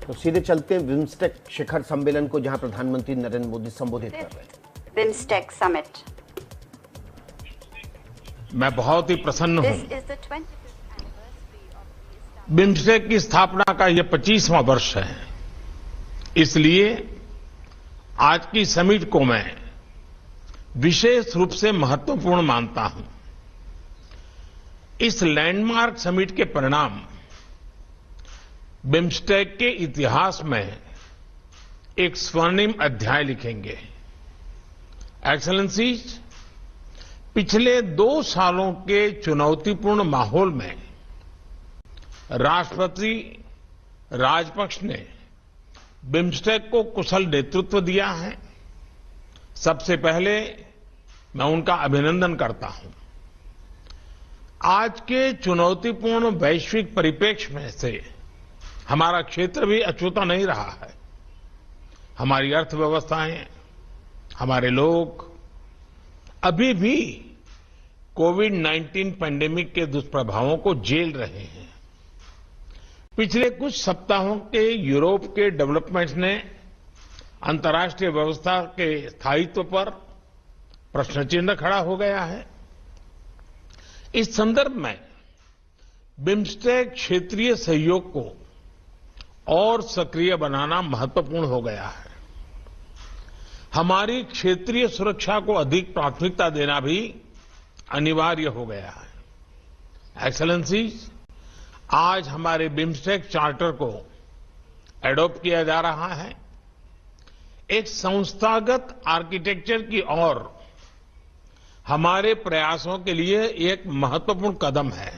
तो सीधे चलते हैं बिम्स्टेक शिखर सम्मेलन को, जहां प्रधानमंत्री नरेंद्र मोदी संबोधित कर रहे हैं। BIMSTEC summit. मैं बहुत ही प्रसन्न हूं। बिम्स्टेक की स्थापना का यह 25वां वर्ष है, इसलिए आज की समिट को मैं विशेष रूप से महत्वपूर्ण मानता हूं। इस लैंडमार्क समिट के परिणाम बिम्स्टेक के इतिहास में एक स्वर्णिम अध्याय लिखेंगे। एक्सेलेंसीज, पिछले 2 सालों के चुनौतीपूर्ण माहौल में राष्ट्रपति राजपक्ष ने बिम्स्टेक को कुशल नेतृत्व दिया है। सबसे पहले मैं उनका अभिनंदन करता हूं। आज के चुनौतीपूर्ण वैश्विक परिप्रेक्ष्य में से हमारा क्षेत्र भी अछूता नहीं रहा है। हमारी अर्थव्यवस्थाएं, हमारे लोग अभी भी कोविड-19 पैंडेमिक के दुष्प्रभावों को झेल रहे हैं। पिछले कुछ सप्ताहों के यूरोप के डेवलपमेंट्स ने अंतर्राष्ट्रीय व्यवस्था के स्थायित्व पर प्रश्न चिन्ह खड़ा हो गया है। इस संदर्भ में बिम्स्टेक क्षेत्रीय सहयोग को और सक्रिय बनाना महत्वपूर्ण हो गया है। हमारी क्षेत्रीय सुरक्षा को अधिक प्राथमिकता देना भी अनिवार्य हो गया है। एक्सेलेंसीज, आज हमारे बिम्स्टेक चार्टर को एडॉप्ट किया जा रहा है। एक संस्थागत आर्किटेक्चर की ओर हमारे प्रयासों के लिए एक महत्वपूर्ण कदम है।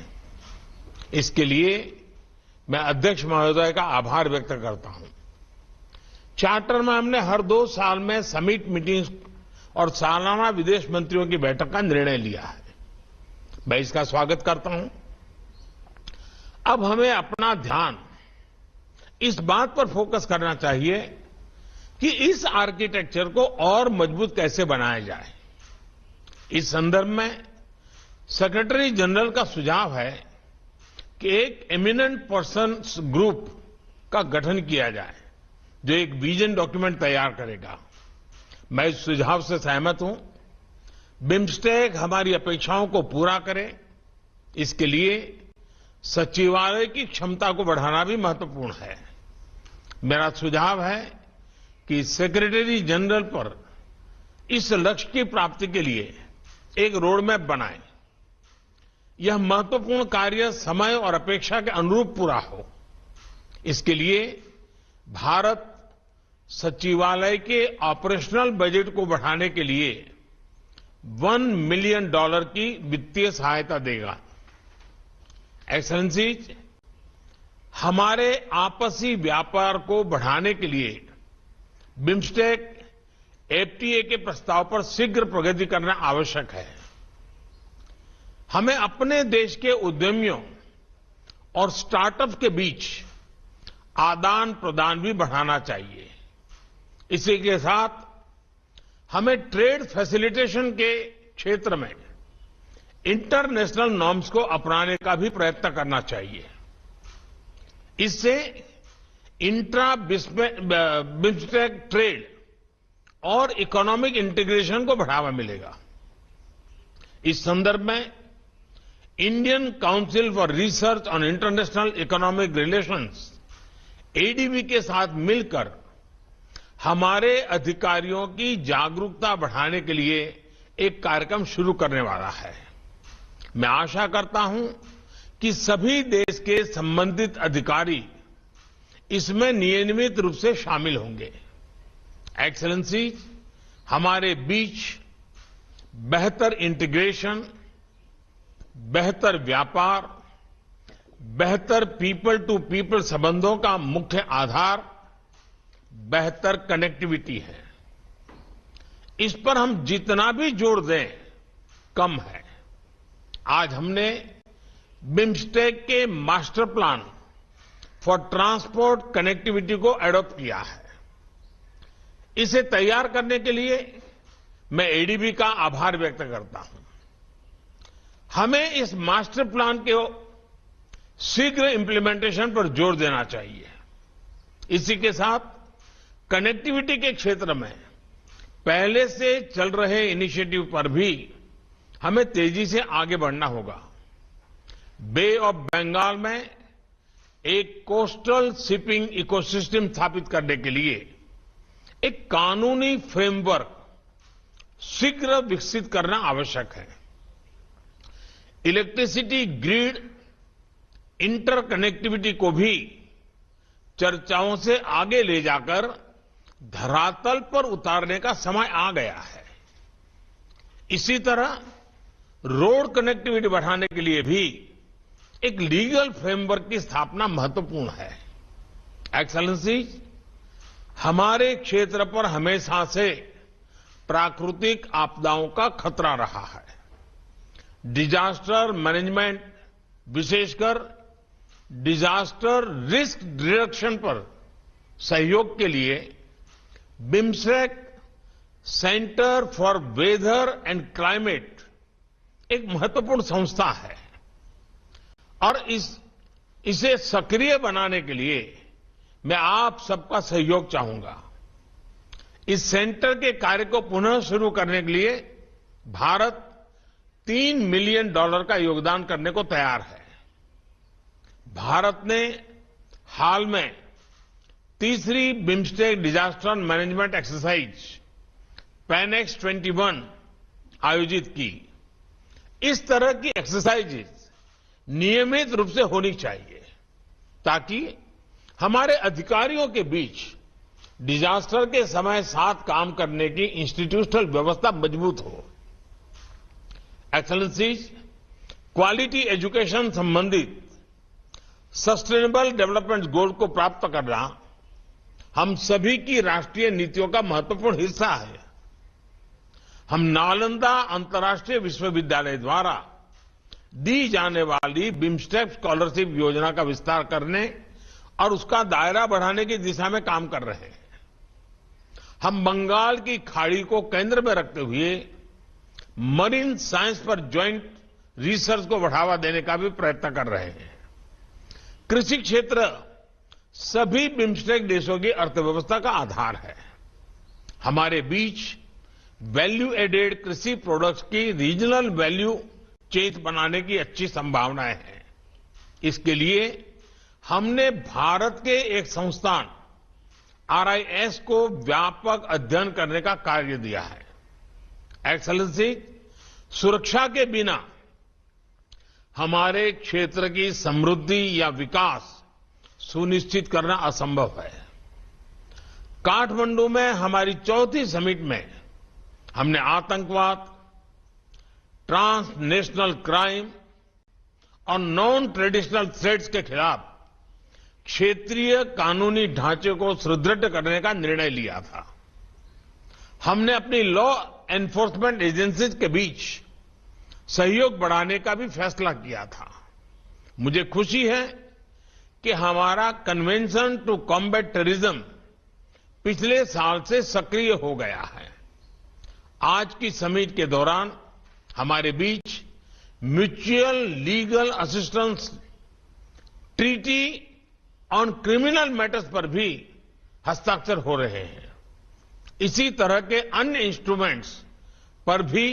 इसके लिए मैं अध्यक्ष महोदय का आभार व्यक्त करता हूं। चार्टर में हमने हर 2 साल में समिट मीटिंग्स और सालाना विदेश मंत्रियों की बैठक का निर्णय लिया है। मैं इसका स्वागत करता हूं। अब हमें अपना ध्यान इस बात पर फोकस करना चाहिए कि इस आर्किटेक्चर को और मजबूत कैसे बनाया जाए। इस संदर्भ में सेक्रेटरी जनरल का सुझाव है कि एक एमिनेंट पर्सन्स ग्रुप का गठन किया जाए, जो एक विजन डॉक्यूमेंट तैयार करेगा। मैं इस सुझाव से सहमत हूं। बिम्स्टेक हमारी अपेक्षाओं को पूरा करे, इसके लिए सचिवालय की क्षमता को बढ़ाना भी महत्वपूर्ण है। मेरा सुझाव है कि सेक्रेटरी जनरल पर इस लक्ष्य की प्राप्ति के लिए एक रोड मैप बनाएं। यह महत्वपूर्ण कार्य समय और अपेक्षा के अनुरूप पूरा हो। इसके लिए भारत सचिवालय के ऑपरेशनल बजट को बढ़ाने के लिए $1 मिलियन की वित्तीय सहायता देगा। एक्सेलेंसीज, हमारे आपसी व्यापार को बढ़ाने के लिए बिम्स्टेक एफटीए के प्रस्ताव पर शीघ्र प्रगति करना आवश्यक है। हमें अपने देश के उद्यमियों और स्टार्टअप के बीच आदान प्रदान भी बढ़ाना चाहिए। इसी के साथ हमें ट्रेड फैसिलिटेशन के क्षेत्र में इंटरनेशनल नॉर्म्स को अपनाने का भी प्रयत्न करना चाहिए। इससे इंट्रा बिम्स्टेक ट्रेड और इकोनॉमिक इंटीग्रेशन को बढ़ावा मिलेगा। इस संदर्भ में Indian council for research on international economic relations ADB के साथ मिलकर हमारे अधिकारियों की जागरूकता बढ़ाने के लिए एक कार्यक्रम शुरू करने वाला है। मैं आशा करता हूं कि सभी देश के संबंधित अधिकारी इसमें नियमित रूप से शामिल होंगे। एक्सेलेंसीज, हमारे बीच बेहतर इंटीग्रेशन, बेहतर व्यापार, बेहतर पीपल टू पीपल संबंधों का मुख्य आधार बेहतर कनेक्टिविटी है। इस पर हम जितना भी जोर दें कम है। आज हमने बिम्स्टेक के master plan for transport connectivity को एडॉप्ट किया है। इसे तैयार करने के लिए मैं एडीबी का आभार व्यक्त करता हूं। हमें इस मास्टर प्लान के शीघ्र इंप्लीमेंटेशन पर जोर देना चाहिए। इसी के साथ कनेक्टिविटी के क्षेत्र में पहले से चल रहे इनिशिएटिव पर भी हमें तेजी से आगे बढ़ना होगा। बे ऑफ बंगाल में एक कोस्टल शिपिंग इकोसिस्टम स्थापित करने के लिए एक कानूनी फ्रेमवर्क शीघ्र विकसित करना आवश्यक है। इलेक्ट्रिसिटी ग्रिड इंटरकनेक्टिविटी को भी चर्चाओं से आगे ले जाकर धरातल पर उतारने का समय आ गया है। इसी तरह रोड कनेक्टिविटी बढ़ाने के लिए भी एक लीगल फ्रेमवर्क की स्थापना महत्वपूर्ण है। एक्सेलेंसी, हमारे क्षेत्र पर हमेशा से प्राकृतिक आपदाओं का खतरा रहा है। डिजास्टर मैनेजमेंट, विशेषकर डिजास्टर रिस्क रिडक्शन पर सहयोग के लिए BIMSTEC centre for weather and climate एक महत्वपूर्ण संस्था है और इसे सक्रिय बनाने के लिए मैं आप सबका सहयोग चाहूंगा। इस सेंटर के कार्य को पुनः शुरू करने के लिए भारत $3 मिलियन का योगदान करने को तैयार है। भारत ने हाल में तीसरी बिम्स्टेक डिजास्टर मैनेजमेंट एक्सरसाइज पैनेक्स 21 आयोजित की। इस तरह की एक्सरसाइजेज नियमित रूप से होनी चाहिए ताकि हमारे अधिकारियों के बीच डिजास्टर के समय साथ काम करने की इंस्टीट्यूशनल व्यवस्था मजबूत हो। एक्सेलेंसीज, क्वालिटी एजुकेशन संबंधित सस्टेनेबल डेवलपमेंट गोल को प्राप्त करना हम सभी की राष्ट्रीय नीतियों का महत्वपूर्ण हिस्सा है। हम नालंदा अंतर्राष्ट्रीय विश्वविद्यालय द्वारा दी जाने वाली बिम्स्टेक स्कॉलरशिप योजना का विस्तार करने और उसका दायरा बढ़ाने की दिशा में काम कर रहे हैं। हम बंगाल की खाड़ी को केंद्र में रखते हुए मरीन साइंस पर ज्वाइंट रिसर्च को बढ़ावा देने का भी प्रयत्न कर रहे हैं। कृषि क्षेत्र सभी बिम्स्टेक देशों की अर्थव्यवस्था का आधार है। हमारे बीच वैल्यू एडेड कृषि प्रोडक्ट्स की रीजनल वैल्यू चेन बनाने की अच्छी संभावनाएं हैं। इसके लिए हमने भारत के एक संस्थान RIS को व्यापक अध्ययन करने का कार्य दिया है। एक्सेलेंसी, सुरक्षा के बिना हमारे क्षेत्र की समृद्धि या विकास सुनिश्चित करना असंभव है। काठमांडू में हमारी चौथी समिट में हमने आतंकवाद, ट्रांसनेशनल क्राइम और नॉन ट्रेडिशनल थ्रेट्स के खिलाफ क्षेत्रीय कानूनी ढांचे को सुदृढ़ करने का निर्णय लिया था। हमने अपनी लॉ एनफोर्समेंट एजेंसीज के बीच सहयोग बढ़ाने का भी फैसला किया था। मुझे खुशी है कि हमारा कन्वेंशन टू कॉम्बैट टेररिज्म पिछले साल से सक्रिय हो गया है। आज की समिट के दौरान हमारे बीच mutual legal assistance treaty on criminal matters पर भी हस्ताक्षर हो रहे हैं। इसी तरह के अन्य इंस्ट्रूमेंट्स पर भी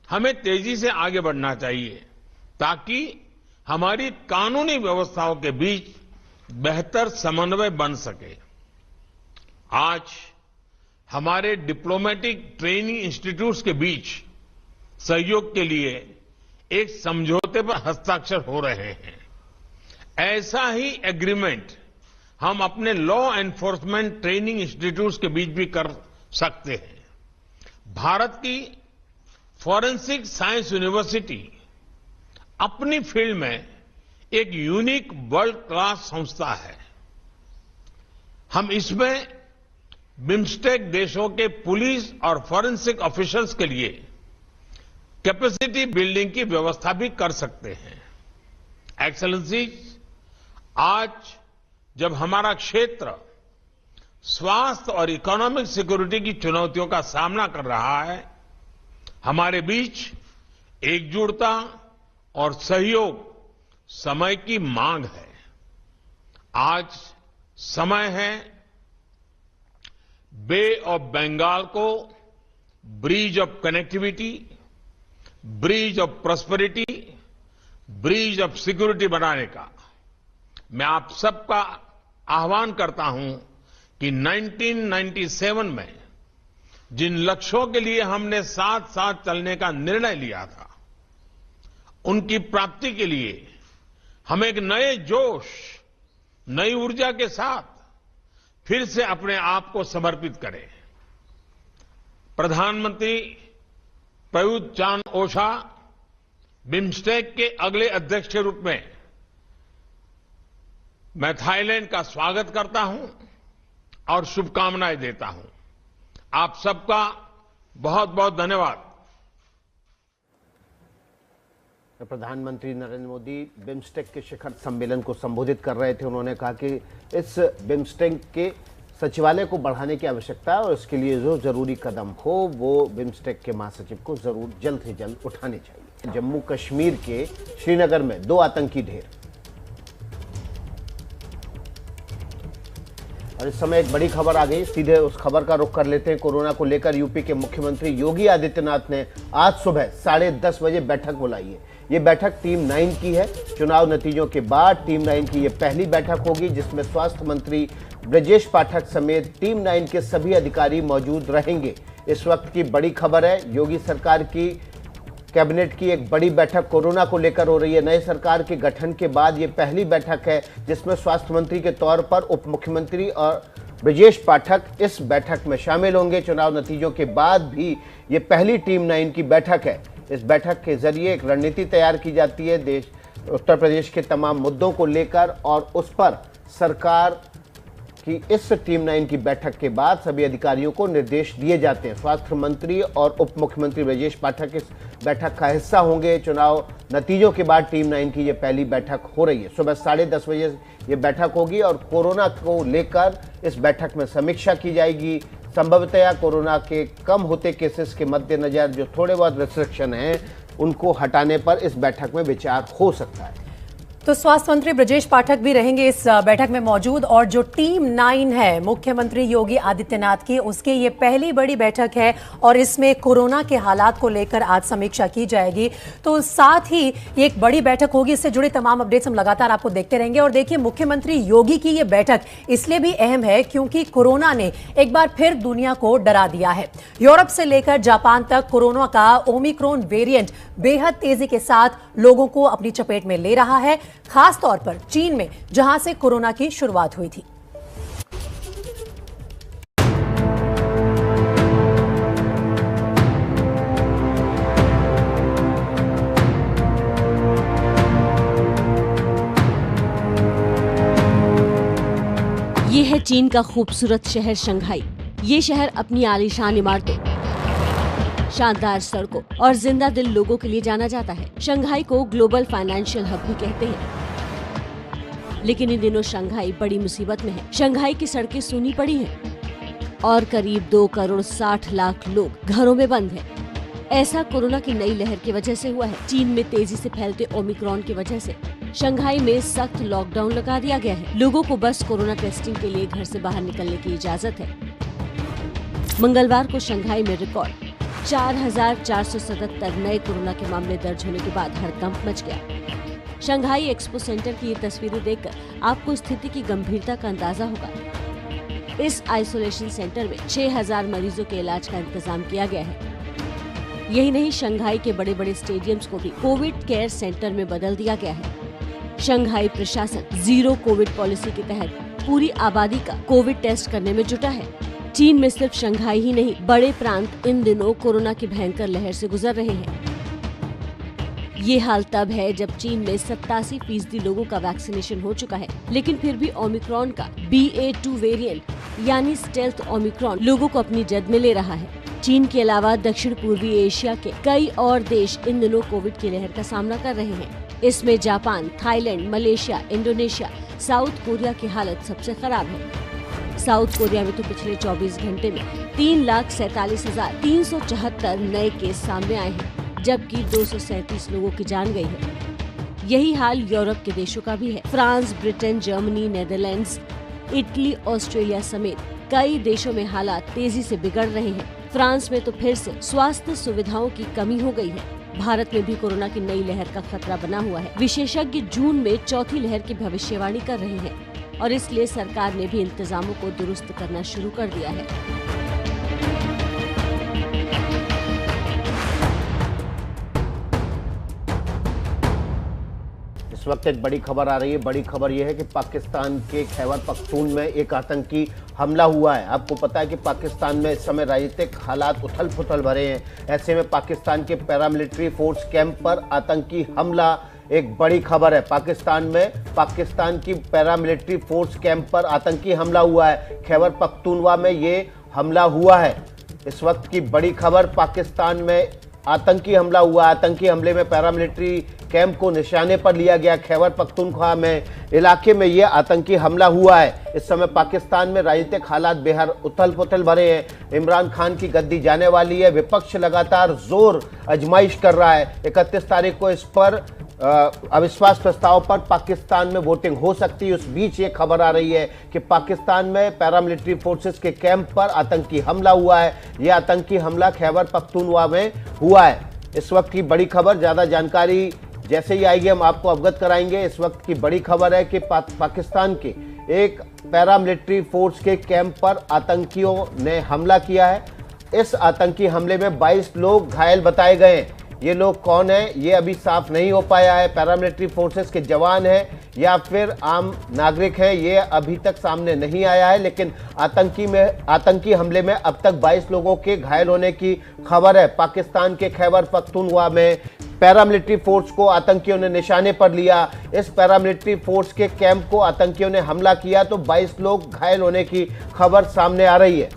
हमें तेजी से आगे बढ़ना चाहिए ताकि हमारी कानूनी व्यवस्थाओं के बीच बेहतर समन्वय बन सके। आज हमारे डिप्लोमेटिक ट्रेनिंग इंस्टीट्यूट्स के बीच सहयोग के लिए एक समझौते पर हस्ताक्षर हो रहे हैं। ऐसा ही एग्रीमेंट हम अपने लॉ एनफोर्समेंट ट्रेनिंग इंस्टीट्यूट्स के बीच भी कर सकते हैं। भारत की फॉरेंसिक साइंस यूनिवर्सिटी अपनी फील्ड में एक यूनिक वर्ल्ड क्लास संस्था है। हम इसमें बिम्स्टेक देशों के पुलिस और फॉरेंसिक ऑफिसर्स के लिए कैपेसिटी बिल्डिंग की व्यवस्था भी कर सकते हैं। एक्सेलेंसी, आज जब हमारा क्षेत्र स्वास्थ्य और इकोनॉमिक सिक्योरिटी की चुनौतियों का सामना कर रहा है, हमारे बीच एकजुटता और सहयोग समय की मांग है। आज समय है बे ऑफ बंगाल को bridge of connectivity, bridge of prosperity, bridge of security बनाने का। मैं आप सबका आह्वान करता हूं कि 1997 में जिन लक्ष्यों के लिए हमने साथ साथ चलने का निर्णय लिया था, उनकी प्राप्ति के लिए हम एक नए जोश, नई ऊर्जा के साथ फिर से अपने आप को समर्पित करें। प्रधानमंत्री प्रयुत चान-ओचा बिम्स्टेक के अगले अध्यक्ष के रूप में मैं थाईलैंड का स्वागत करता हूं और शुभकामनाएं देता हूं। आप सबका बहुत बहुत धन्यवाद। प्रधानमंत्री नरेंद्र मोदी बिम्स्टेक के शिखर सम्मेलन को संबोधित कर रहे थे। उन्होंने कहा कि इस बिम्स्टेक के सचिवालय को बढ़ाने की आवश्यकता है और इसके लिए जो जरूरी कदम हो वो बिम्स्टेक के महासचिव को जरूर जल्द से जल्द उठाने चाहिए। जम्मू कश्मीर के श्रीनगर में 2 आतंकी ढेर। और इस समय एक बड़ी खबर आ गई, सीधे उस खबर का रुख कर लेते हैं। कोरोना को लेकर यूपी के मुख्यमंत्री योगी आदित्यनाथ ने आज सुबह 10:30 बजे बैठक बुलाई है। ये बैठक टीम 9 की है। चुनाव नतीजों के बाद टीम 9 की ये पहली बैठक होगी जिसमें स्वास्थ्य मंत्री ब्रजेश पाठक समेत टीम 9 के सभी अधिकारी मौजूद रहेंगे। इस वक्त की बड़ी खबर है, योगी सरकार की कैबिनेट की एक बड़ी बैठक कोरोना को लेकर हो रही है। नए सरकार के गठन के बाद ये पहली बैठक है जिसमें स्वास्थ्य मंत्री के तौर पर उप मुख्यमंत्री और ब्रजेश पाठक इस बैठक में शामिल होंगे। चुनाव नतीजों के बाद भी ये पहली टीम 9 की बैठक है। इस बैठक के जरिए एक रणनीति तैयार की जाती है उत्तर प्रदेश के तमाम मुद्दों को लेकर, और उस पर सरकार कि इस टीम 9 की बैठक के बाद सभी अधिकारियों को निर्देश दिए जाते हैं। स्वास्थ्य मंत्री और उप मुख्यमंत्री ब्रजेश पाठक इस बैठक का हिस्सा होंगे। चुनाव नतीजों के बाद टीम 9 की ये पहली बैठक हो रही है। सुबह 10:30 बजे ये बैठक होगी और कोरोना को लेकर इस बैठक में समीक्षा की जाएगी। संभवतया कोरोना के कम होते केसेस के मद्देनजर जो थोड़े बहुत रिस्ट्रिक्शन हैं उनको हटाने पर इस बैठक में विचार हो सकता है। तो स्वास्थ्य मंत्री ब्रजेश पाठक भी रहेंगे इस बैठक में मौजूद, और जो टीम 9 है मुख्यमंत्री योगी आदित्यनाथ की, उसकी ये पहली बड़ी बैठक है और इसमें कोरोना के हालात को लेकर आज समीक्षा की जाएगी। तो साथ ही ये एक बड़ी बैठक होगी, इससे जुड़े तमाम अपडेट्स हम लगातार आपको देखते रहेंगे। और देखिए, मुख्यमंत्री योगी की ये बैठक इसलिए भी अहम है क्योंकि कोरोना ने एक बार फिर दुनिया को डरा दिया है। यूरोप से लेकर जापान तक कोरोना का ओमिक्रॉन वेरिएंट बेहद तेजी के साथ लोगों को अपनी चपेट में ले रहा है, खास तौर पर चीन में जहां से कोरोना की शुरुआत हुई थी। ये है चीन का खूबसूरत शहर शंघाई। ये शहर अपनी आलीशान इमारतों, शानदार सड़कों और जिंदा दिल लोगों के लिए जाना जाता है। शंघाई को ग्लोबल फाइनेंशियल हब भी कहते हैं। लेकिन इन दिनों शंघाई बड़ी मुसीबत में है। शंघाई की सड़कें सूनी पड़ी हैं और करीब 2,60,00,000 लोग घरों में बंद हैं। ऐसा कोरोना की नई लहर की वजह से हुआ है। चीन में तेजी से फैलते ओमिक्रॉन की वजह से शंघाई में सख्त लॉकडाउन लगा दिया गया है। लोगों को बस कोरोना टेस्टिंग के लिए घर से बाहर निकलने की इजाजत है। मंगलवार को शंघाई में रिकॉर्ड 4,477 नए कोरोना के मामले दर्ज होने के बाद हड़कंप मच गया। शंघाई एक्सपो सेंटर की ये तस्वीरें देखकर आपको स्थिति की गंभीरता का अंदाजा होगा। इस आइसोलेशन सेंटर में 6,000 मरीजों के इलाज का इंतजाम किया गया है। यही नहीं, शंघाई के बड़े बड़े स्टेडियम्स को भी कोविड केयर सेंटर में बदल दिया गया है। शंघाई प्रशासन जीरो कोविड पॉलिसी के तहत पूरी आबादी का कोविड टेस्ट करने में जुटा है। चीन में सिर्फ शंघाई ही नहीं, बड़े प्रांत इन दिनों कोरोना की भयंकर लहर से गुजर रहे हैं। ये हाल तब है जब चीन में 87% लोगों का वैक्सीनेशन हो चुका है, लेकिन फिर भी ओमिक्रॉन का BA.2 वेरिएंट यानी स्टेल्थ ओमिक्रॉन लोगों को अपनी जद में ले रहा है। चीन के अलावा दक्षिण पूर्वी एशिया के कई और देश इन दिनों कोविड की लहर का सामना कर रहे हैं। इसमें Japan, Thailand, Malaysia, Indonesia, south Korea की हालत सबसे खराब है। साउथ कोरिया में तो पिछले 24 घंटे में 3,47,374 नए केस सामने आए हैं, जबकि 237 लोगों की जान गई है। यही हाल यूरोप के देशों का भी है। France, Britain, Germany, Netherlands, Italy, Australia समेत कई देशों में हालात तेजी से बिगड़ रहे हैं। फ्रांस में तो फिर से स्वास्थ्य सुविधाओं की कमी हो गई है। भारत में भी कोरोना की नई लहर का खतरा बना हुआ है। विशेषज्ञ जून में चौथी लहर की भविष्यवाणी कर रहे हैं और इसलिए सरकार ने भी इंतजामों को दुरुस्त करना शुरू कर दिया है। इस वक्त एक बड़ी खबर आ रही है। बड़ी खबर यह है कि पाकिस्तान के खैबर पख्तून में एक आतंकी हमला हुआ है। आपको पता है कि पाकिस्तान में इस समय राजनीतिक हालात उथल पुथल भरे हैं। ऐसे में पाकिस्तान के पैरामिलिट्री फोर्स कैंप पर आतंकी हमला एक बड़ी खबर है। पाकिस्तान की पैरामिलिट्री फोर्स कैंप पर आतंकी हमला हुआ है। खैबर पख्तूनवा में ये हमला हुआ है। इस वक्त की बड़ी खबर, पाकिस्तान में आतंकी हमला हुआ। आतंकी हमले में पैरामिलिट्री कैंप को निशाने पर लिया गया। खैबर पख्तूनख्वा में इलाके में यह आतंकी हमला हुआ है। इस समय पाकिस्तान में राजनीतिक हालात बेहद उथल पुथल भरे हैं। इमरान खान की गद्दी जाने वाली है। विपक्ष लगातार जोर आजमाइश कर रहा है। 31 तारीख को इस पर अविश्वास प्रस्ताव पर पाकिस्तान में वोटिंग हो सकती है। उस बीच ये खबर आ रही है कि पाकिस्तान में पैरामिलिट्री फोर्सेस के कैंप पर आतंकी हमला हुआ है। यह आतंकी हमला खैबर पख्तूनख्वा में हुआ है। इस वक्त की बड़ी खबर, ज्यादा जानकारी जैसे ही आएगी हम आपको अवगत कराएंगे। इस वक्त की बड़ी खबर है कि पाकिस्तान के एक पैरामिलिट्री फोर्स के कैंप पर आतंकियों ने हमला किया है। इस आतंकी हमले में 22 लोग घायल बताए गए हैं। ये लोग कौन है ये अभी साफ नहीं हो पाया है। पैरामिलिट्री फोर्सेस के जवान हैं या फिर आम नागरिक है, ये अभी तक सामने नहीं आया है। लेकिन आतंकी हमले में अब तक 22 लोगों के घायल होने की खबर है। पाकिस्तान के खैबर पख्तूनख्वा में पैरामिलिट्री फोर्स को आतंकियों ने निशाने पर लिया। इस पैरामिलिट्री फोर्स के कैंप को आतंकियों ने हमला किया तो 22 लोग घायल होने की खबर सामने आ रही है।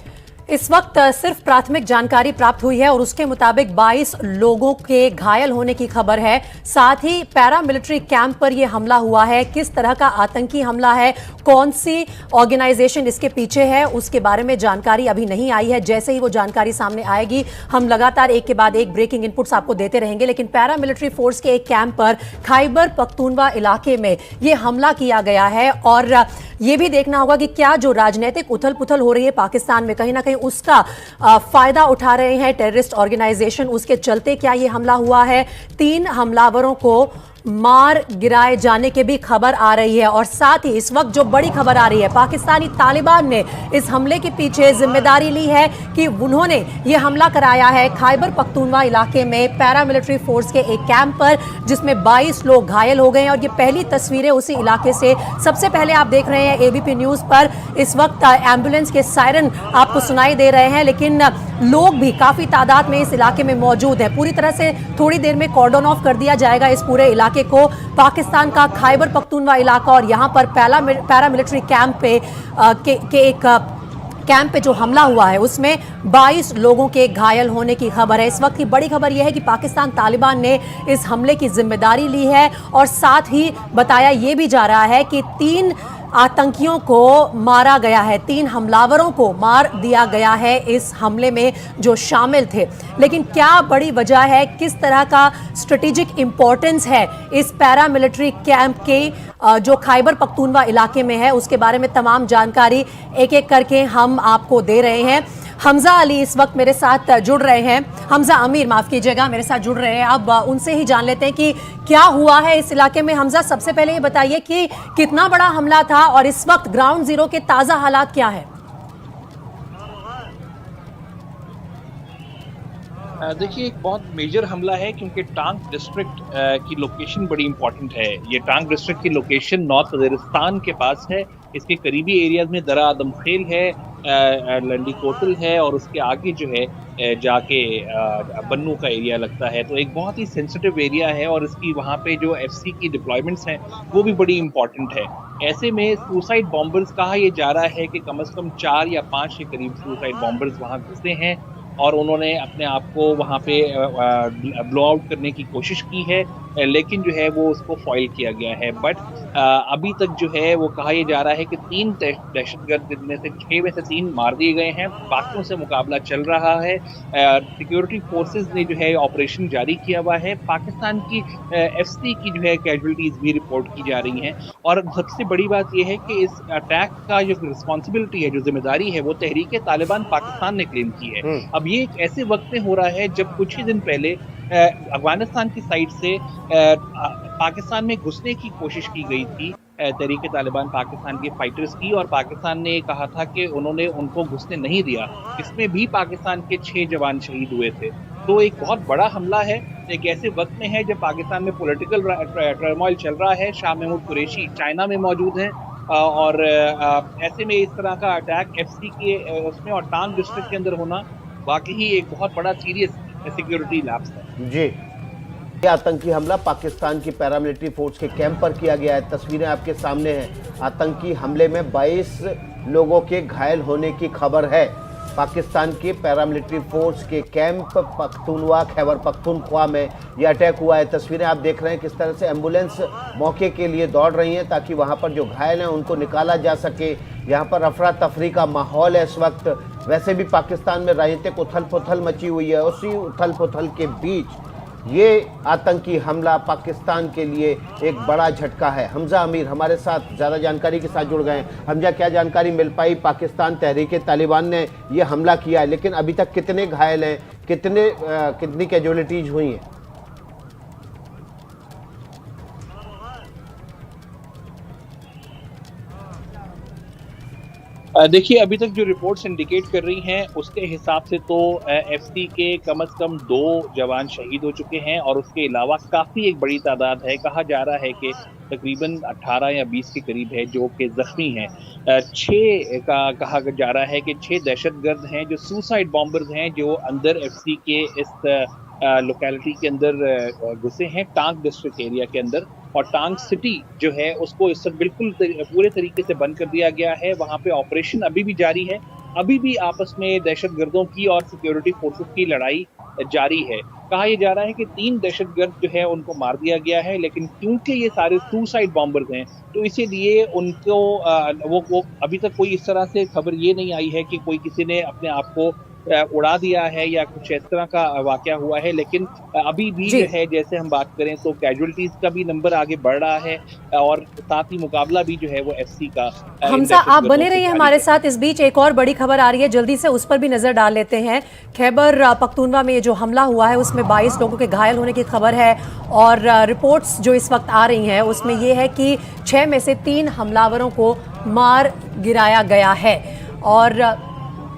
इस वक्त सिर्फ प्राथमिक जानकारी प्राप्त हुई है और उसके मुताबिक 22 लोगों के घायल होने की खबर है। साथ ही पैरामिलिट्री कैंप पर यह हमला हुआ है। किस तरह का आतंकी हमला है, कौन सी ऑर्गेनाइजेशन इसके पीछे है, उसके बारे में जानकारी अभी नहीं आई है। जैसे ही वो जानकारी सामने आएगी हम लगातार एक के बाद एक ब्रेकिंग इनपुट्स आपको देते रहेंगे। लेकिन पैरामिलिट्री फोर्स के एक कैंप पर खैबर पख्तूनख्वा इलाके में यह हमला किया गया है और यह भी देखना होगा कि क्या जो राजनीतिक उथल पुथल हो रही है पाकिस्तान में, कहीं ना कहीं उसका फायदा उठा रहे हैं टेररिस्ट ऑर्गेनाइजेशन। उसके चलते क्या यह हमला हुआ है। 3 हमलावरों को मार गिराए जाने की भी खबर आ रही है। और साथ ही इस वक्त जो बड़ी खबर आ रही है, पाकिस्तानी तालिबान ने इस हमले के पीछे जिम्मेदारी ली है कि उन्होंने यह हमला कराया है खैबर पख्तूनख्वा इलाके में पैरामिलिट्री फोर्स के एक कैंप पर, जिसमें 22 लोग घायल हो गए हैं। और ये पहली तस्वीरें उसी इलाके से सबसे पहले आप देख रहे हैं एबीपी न्यूज पर। इस वक्त एम्बुलेंस के सायरन आपको सुनाई दे रहे हैं, लेकिन लोग भी काफी तादाद में इस इलाके में मौजूद है। पूरी तरह से थोड़ी देर में कॉर्डन ऑफ कर दिया जाएगा इस पूरे इलाके को। पाकिस्तान का खैबर पख्तूनख्वा इलाका और यहां पर पैरामिलिट्री कैंप पे एक कैंप पे जो हमला हुआ है उसमें 22 लोगों के घायल होने की खबर है। इस वक्त की बड़ी खबर यह है कि पाकिस्तान तालिबान ने इस हमले की जिम्मेदारी ली है और साथ ही बताया यह भी जा रहा है कि 3 आतंकियों को मारा गया है, 3 हमलावरों को मार दिया गया है इस हमले में जो शामिल थे। लेकिन क्या बड़ी वजह है, किस तरह का स्ट्रेटेजिक इंपॉर्टेंस है इस पैरामिलिट्री कैंप के जो खैबर पख्तूनख्वा इलाके में है, उसके बारे में तमाम जानकारी एक एक करके हम आपको दे रहे हैं। हमजा अली इस वक्त मेरे साथ जुड़ रहे हैं, हमजा अमीर माफ कीजिएगा, मेरे साथ जुड़ रहे हैं। अब उनसे ही जान लेते हैं कि क्या हुआ है इस इलाके में। हमजा, सबसे पहले ये बताइए कि कितना बड़ा हमला था और इस वक्त ग्राउंड जीरो के ताजा हालात क्या है। देखिए, एक बहुत मेजर हमला है क्योंकि टांग डिस्ट्रिक्ट की लोकेशन बड़ी इंपॉर्टेंट है। ये टांग डिस्ट्रिक्ट की लोकेशन नॉर्थ वजीरिस्तान के पास है। इसके करीबी एरियाज में दरा आदम खेल है, लंडी कोतल है और उसके आगे जो है जाके बन्नू का एरिया लगता है। तो एक बहुत ही सेंसिटिव एरिया है और इसकी वहाँ पे जो एफसी की डिप्लॉयमेंट्स हैं वो भी बड़ी इंपॉर्टेंट है। ऐसे में सुसाइड बॉम्बर्स कहा यह जा रहा है कि कम से कम 4 या 5 के करीब सुसाइड बॉम्बर्स वहाँ घुसे हैं और उन्होंने अपने आप को वहाँ पे ब्लो आउट करने की कोशिश की है। लेकिन जो है वो उसको फॉइल किया गया है। बट अभी तक जो है वो कहा यह जा रहा है कि 3 दहशतगर्द में से 6 में से 3 मार दिए गए हैं, बाकियों से मुकाबला चल रहा है। सिक्योरिटी फोर्सेस ने जो है ऑपरेशन जारी किया हुआ है। पाकिस्तान की एफसी की जो है कैजुअलिटीज भी रिपोर्ट की जा रही हैं, और सबसे बड़ी बात यह है कि इस अटैक का जो रिस्पॉन्सिबिलिटी है, जो जिम्मेदारी है, वो तहरीक तालिबान पाकिस्तान ने क्लेम की है। अब ये एक ऐसे वक्त में हो रहा है जब कुछ ही दिन पहले अफगानिस्तान की साइड से पाकिस्तान में घुसने की कोशिश की गई थी तहरीक तालिबान पाकिस्तान के फाइटर्स की, और पाकिस्तान ने कहा था कि उन्होंने उनको घुसने नहीं दिया। इसमें भी पाकिस्तान के 6 जवान शहीद हुए थे। तो एक बहुत बड़ा हमला है, एक ऐसे वक्त में है जब पाकिस्तान में पॉलिटिकल टर्मोइल चल रहा है। शाह महमूद कुरैशी चाइना में मौजूद हैं, और ऐसे में इस तरह का अटैक एफसी के उसमें और टांग डिस्ट्रिक्ट के अंदर होना वाकई एक बहुत बड़ा सीरियस सिक्योरिटी लैप्स है। जी, ये आतंकी हमला पाकिस्तान की पैरामिलिट्री फोर्स के कैंप पर किया गया है। तस्वीरें आपके सामने हैं। आतंकी हमले में 22 लोगों के घायल होने की खबर है। पाकिस्तान के पैरामिलिट्री फोर्स के कैंप पख्तूनवा खैबर पख्तूनख्वा में यह अटैक हुआ है। तस्वीरें आप देख रहे हैं किस तरह से एम्बुलेंस मौके के लिए दौड़ रही हैं ताकि वहां पर जो घायल हैं उनको निकाला जा सके। यहाँ पर अफरा तफरी का माहौल है इस वक्त। वैसे भी पाकिस्तान में राजनीतिक उथल पुथल मची हुई है। उसी उथल पुथल के बीच ये आतंकी हमला पाकिस्तान के लिए एक बड़ा झटका है। हमजा अमीर हमारे साथ ज़्यादा जानकारी के साथ जुड़ गए हैं। हमजा, क्या जानकारी मिल पाई? पाकिस्तान तहरीक तालिबान ने ये हमला किया है, लेकिन अभी तक कितने घायल हैं, कितनी कैजुअलिटीज हुई हैं? देखिए, अभी तक जो रिपोर्ट्स इंडिकेट कर रही हैं उसके हिसाब से तो एफसी के कम से कम 2 जवान शहीद हो चुके हैं, और उसके अलावा काफ़ी एक बड़ी तादाद है। कहा जा रहा है कि तकरीबन 18 या 20 के करीब है जो कि जख्मी हैं। 6 का कहा जा रहा है कि 6 दहशतगर्द हैं जो सुसाइड बॉम्बर्स हैं, जो अंदर एफसी के इस लोकेलिटी के अंदर घुसे हैं, टांग डिस्ट्रिक्ट एरिया के अंदर। और टांग सिटी जो है उसको इस वक्त बिल्कुल पूरे तरीके से बंद कर दिया गया है। वहाँ पे ऑपरेशन अभी भी जारी है। अभी भी आपस में दहशतगर्दों की और सिक्योरिटी फोर्सेस की लड़ाई जारी है। कहा यह जा रहा है कि 3 दहशतगर्द जो है उनको मार दिया गया है, लेकिन क्योंकि ये सारे सुसाइड बॉम्बर्स हैं तो इसीलिए उनको वो अभी तक कोई इस तरह से खबर ये नहीं आई है कि कोई किसी ने अपने आप को उड़ा दिया है या कुछ इस तरह का वाकया हुआ है। लेकिन अभी भी जो है, जैसे हम बात करें तो कैजुअलिटीज का भी नंबर आगे बढ़ रहा है, और साथ ही मुकाबला भी जो है वो एफसी का। हमजा, आप बने रहिए हमारे साथ। इस बीच एक और बड़ी खबर आ रही है, जल्दी से उस पर भी नजर डाल लेते हैं। खैबर पख्तूनवा में जो हमला हुआ है उसमें 22 लोगों के घायल होने की खबर है, और रिपोर्ट्स जो इस वक्त आ रही हैं उसमें यह है कि 6 में से 3 हमलावरों को मार गिराया गया है। और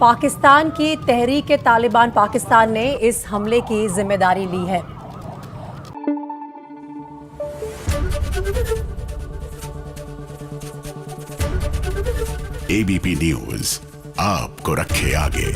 पाकिस्तान की तहरीक तालिबान पाकिस्तान ने इस हमले की जिम्मेदारी ली है। एबीपी न्यूज आपको रखे आगे।